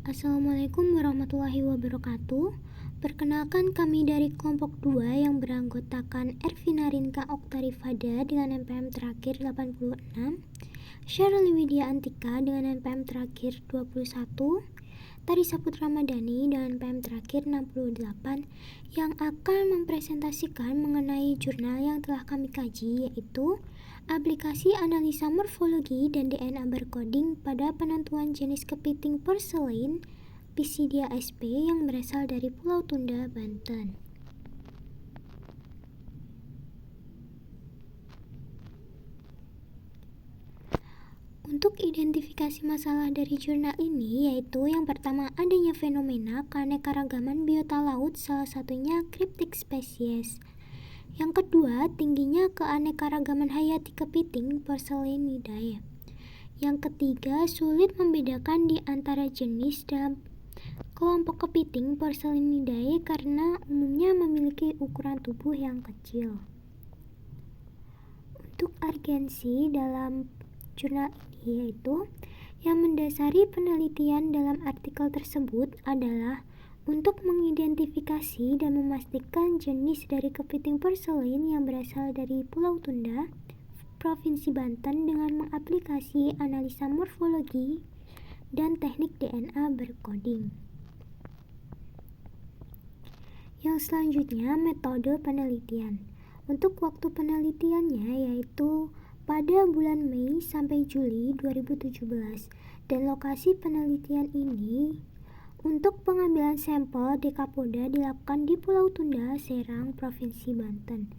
Assalamualaikum warahmatullahi wabarakatuh. Perkenalkan, kami dari kelompok 2 yang beranggotakan Ervina Rinka Oktarifada dengan NPM terakhir 86, Syarli Widya Antika dengan NPM terakhir 21, Tari Saputra Madani dengan NPM terakhir 68 yang akan mempresentasikan mengenai jurnal yang telah kami kaji, yaitu aplikasi analisa morfologi dan DNA berkoding pada penentuan jenis kepiting porselin Pisidia sp yang berasal dari Pulau Tunda, Banten. Untuk identifikasi masalah dari jurnal ini, yaitu yang pertama, adanya fenomena keanekaragaman biota laut, salah satunya cryptic species. Yang kedua, tingginya keanekaragaman hayati kepiting Porcellinidae. Yang ketiga, sulit membedakan di antara jenis dalam kelompok kepiting Porcellinidae karena umumnya memiliki ukuran tubuh yang kecil. Untuk urgensi dalam jurnal ini, yaitu yang mendasari penelitian dalam artikel tersebut adalah untuk mengidentifikasi dan memastikan jenis dari kepiting porselin yang berasal dari Pulau Tunda, Provinsi Banten dengan mengaplikasi analisa morfologi dan teknik DNA berkoding. Yang selanjutnya, metode penelitian. Untuk waktu penelitiannya yaitu pada bulan Mei sampai Juli 2017 dan lokasi penelitian ini untuk pengambilan sampel dekapoda dilakukan di Pulau Tunda, Serang, Provinsi Banten.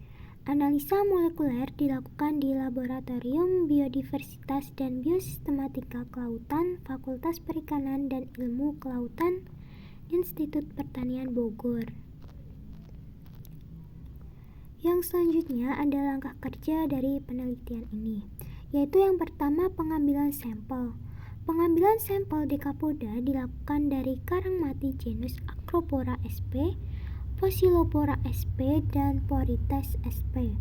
Analisa molekuler dilakukan di Laboratorium Biodiversitas dan Biosistematika Kelautan, Fakultas Perikanan dan Ilmu Kelautan, Institut Pertanian Bogor. Yang selanjutnya ada langkah kerja dari penelitian ini, yaitu yang pertama, pengambilan sampel. Pengambilan sampel dekapoda dilakukan dari karang mati genus Acropora sp, Pocillopora sp, dan Porites sp.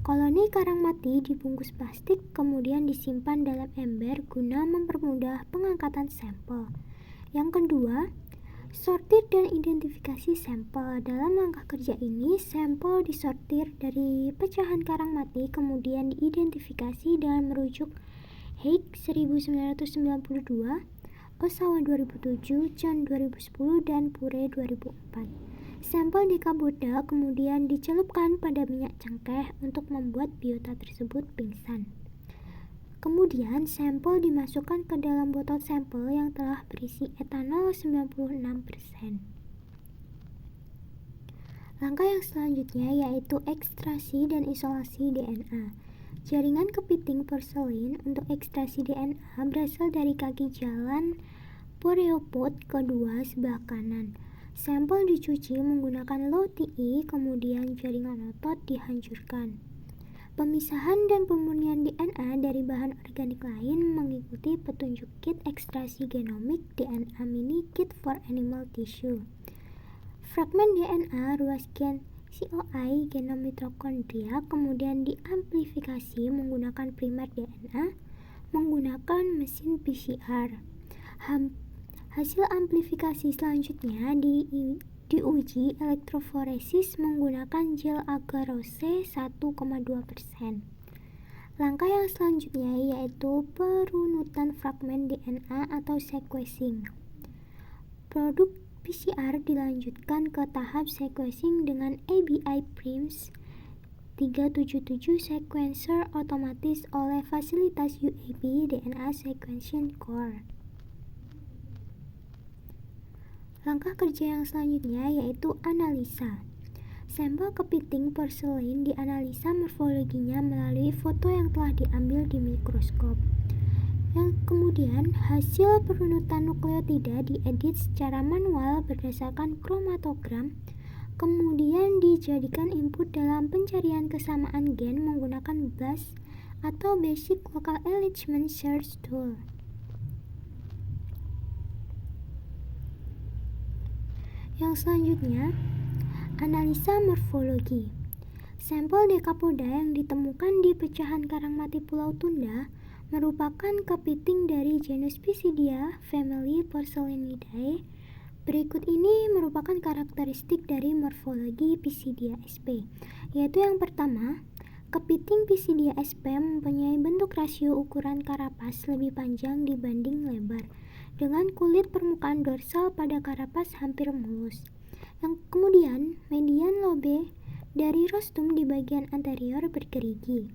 Koloni karang mati dibungkus plastik kemudian disimpan dalam ember guna mempermudah pengangkatan sampel. Yang kedua, sortir dan identifikasi sampel. Dalam langkah kerja ini, sampel disortir dari pecahan karang mati kemudian diidentifikasi dengan merujuk Haig 1992, Osawa 2007, Chan 2010, dan Pure 2004. Sampel dekapoda kemudian dicelupkan pada minyak cengkeh untuk membuat biota tersebut pingsan. Kemudian sampel dimasukkan ke dalam botol sampel yang telah berisi etanol 96%. Langkah yang selanjutnya yaitu ekstraksi dan isolasi DNA. Jaringan kepiting porselin untuk ekstraksi DNA berasal dari kaki jalan Poreopod kedua sebelah kanan. Sampel dicuci menggunakan low TE, kemudian jaringan otot dihancurkan. Pemisahan dan pemurnian DNA dari bahan organik lain mengikuti petunjuk kit ekstraksi genomik DNA mini kit for animal tissue. Fragmen DNA ruas gen COI genom mitokondria kemudian diamplifikasi menggunakan primer DNA menggunakan mesin PCR. Hasil amplifikasi selanjutnya diuji elektroforesis menggunakan gel agarose 1,2%. Langkah yang selanjutnya yaitu perunutan fragmen DNA atau sequencing. Produk PCR dilanjutkan ke tahap sequencing dengan ABI-PRIMS 377 sequencer otomatis oleh fasilitas UAB DNA Sequencing Core. Langkah kerja yang selanjutnya yaitu analisa. Sampel kepiting porselin dianalisa morfologinya melalui foto yang telah diambil di mikroskop. Yang kemudian hasil perunutan nukleotida diedit secara manual berdasarkan kromatogram, kemudian dijadikan input dalam pencarian kesamaan gen menggunakan BLAST atau Basic Local Enrichment Search Tool. Yang selanjutnya, analisa morfologi. Sampel dekapoda yang ditemukan di pecahan karang mati Pulau Tunda merupakan kepiting dari genus Pisidia, famili Porcellinidae. Berikut ini merupakan karakteristik dari morfologi Pisidia sp, yaitu yang pertama, kepiting Pisidia sp mempunyai bentuk rasio ukuran karapas lebih panjang dibanding lebar, dengan kulit permukaan dorsal pada karapas hampir mulus. Yang kemudian, median lobe dari rostrum di bagian anterior bergerigi,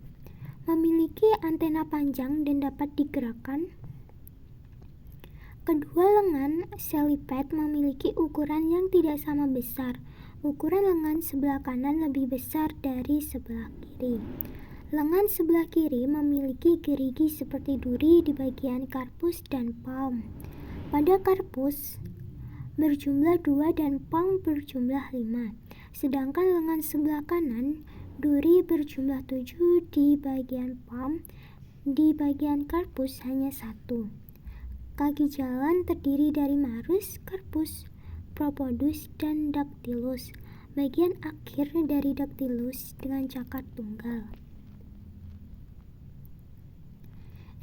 memiliki antena panjang dan dapat digerakkan. Kedua lengan seliped memiliki ukuran yang tidak sama besar. Ukuran lengan sebelah kanan lebih besar dari sebelah kiri. Lengan sebelah kiri memiliki gerigi seperti duri di bagian karpus dan palm. Pada karpus berjumlah 2 dan palm berjumlah 5. Sedangkan lengan sebelah kanan, duri berjumlah 7 di bagian palm, di bagian karpus hanya 1. Kaki jalan terdiri dari marus, karpus, propodus, dan dactylus. Bagian akhir dari dactylus dengan cakar tunggal.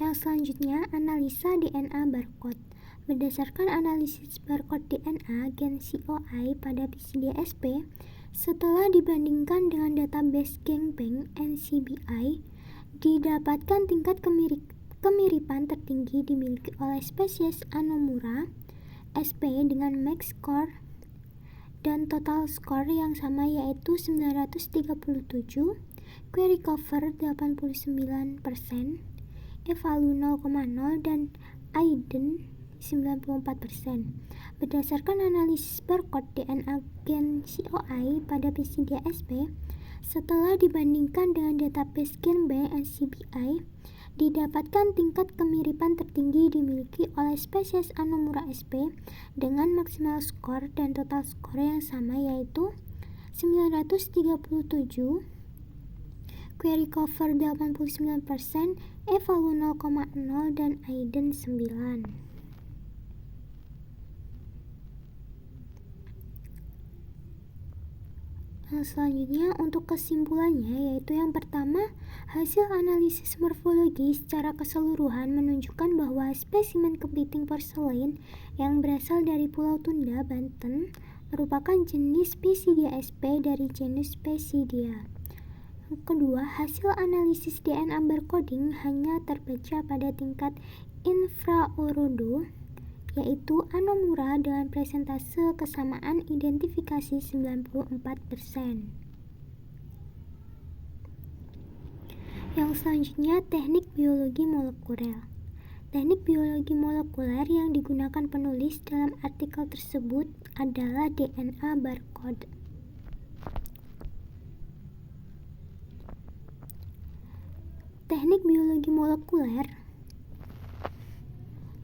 Yang selanjutnya, analisa DNA barcode. Berdasarkan analisis barcode DNA gen COI pada Pisidia sp, setelah dibandingkan dengan database GenBank NCBI, didapatkan tingkat kemiripan tertinggi dimiliki oleh spesies Anomura sp dengan max score dan total score yang sama yaitu 937, query cover 89%, evalu 0,0 dan Aiden 94%. Berdasarkan analisis barcode DNA gen COI pada Pisidia sp, setelah dibandingkan dengan database GenBank NCBI, didapatkan tingkat kemiripan tertinggi dimiliki oleh spesies Anomura sp dengan maksimal skor dan total skor yang sama yaitu 937, query cover 89%, evalu 0,0 dan Aiden 9. Selanjutnya untuk kesimpulannya yaitu yang pertama, hasil analisis morfologi secara keseluruhan menunjukkan bahwa spesimen kepiting porcelain yang berasal dari Pulau Tunda, Banten merupakan jenis Pisidia sp dari genus Pisidia. Yang kedua, hasil analisis DNA barcoding hanya terbaca pada tingkat infraorodo, yaitu Anomura dengan presentase kesamaan identifikasi 94%. Yang selanjutnya, teknik biologi molekuler. Teknik biologi molekuler yang digunakan penulis dalam artikel tersebut adalah DNA barcode. Teknik biologi molekuler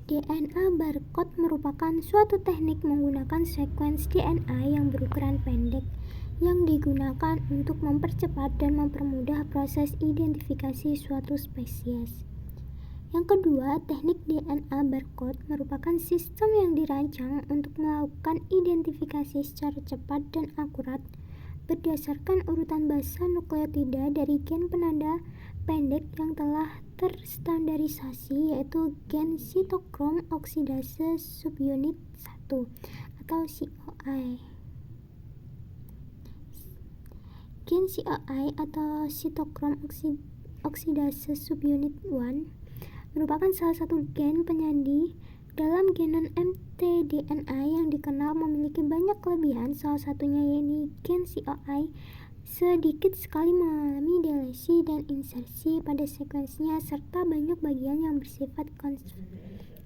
DNA barcode merupakan suatu teknik menggunakan sekuens DNA yang berukuran pendek yang digunakan untuk mempercepat dan mempermudah proses identifikasi suatu spesies. Yang kedua, teknik DNA barcode merupakan sistem yang dirancang untuk melakukan identifikasi secara cepat dan akurat berdasarkan urutan basa nukleotida dari gen penanda pendek yang telah terstandarisasi, yaitu gen sitokrom oksidase subunit 1 atau COI. Gen COI atau sitokrom oksidase subunit 1 merupakan salah satu gen penyandi dalam genom mtDNA yang dikenal memiliki banyak kelebihan. Salah satunya yaitu gen COI sedikit sekali mengalami delesi dan insersi pada sekuensnya serta banyak bagian yang bersifat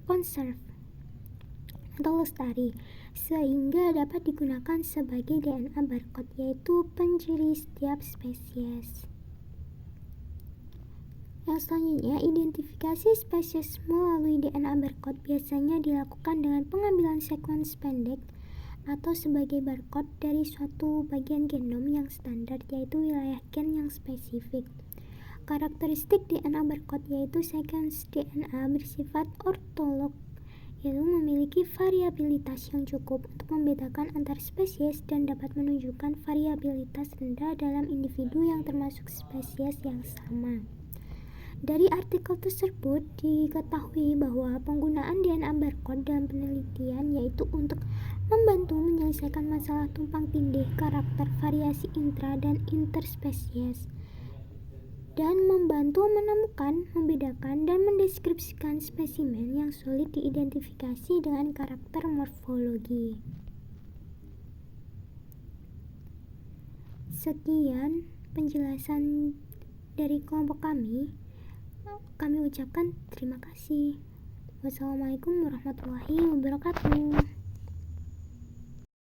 konserv atau lestari sehingga dapat digunakan sebagai DNA barcode, yaitu penciri setiap spesies. Yang selanjutnya, identifikasi spesies melalui DNA barcode biasanya dilakukan dengan pengambilan sekuens pendek atau sebagai barcode dari suatu bagian genom yang standar, yaitu wilayah gen yang spesifik. Karakteristik DNA barcode yaitu sekuens DNA bersifat ortolog, yaitu memiliki variabilitas yang cukup untuk membedakan antar spesies dan dapat menunjukkan variabilitas rendah dalam individu yang termasuk spesies yang sama. Dari artikel tersebut diketahui bahwa penggunaan DNA barcode dalam penelitian yaitu untuk membantu menyelesaikan masalah tumpang tindih karakter variasi intra dan interspesies dan membantu menemukan, membedakan, dan mendeskripsikan spesimen yang sulit diidentifikasi dengan karakter morfologi. Sekian penjelasan dari kelompok kami. Kami ucapkan terima kasih. Wassalamualaikum warahmatullahi wabarakatuh.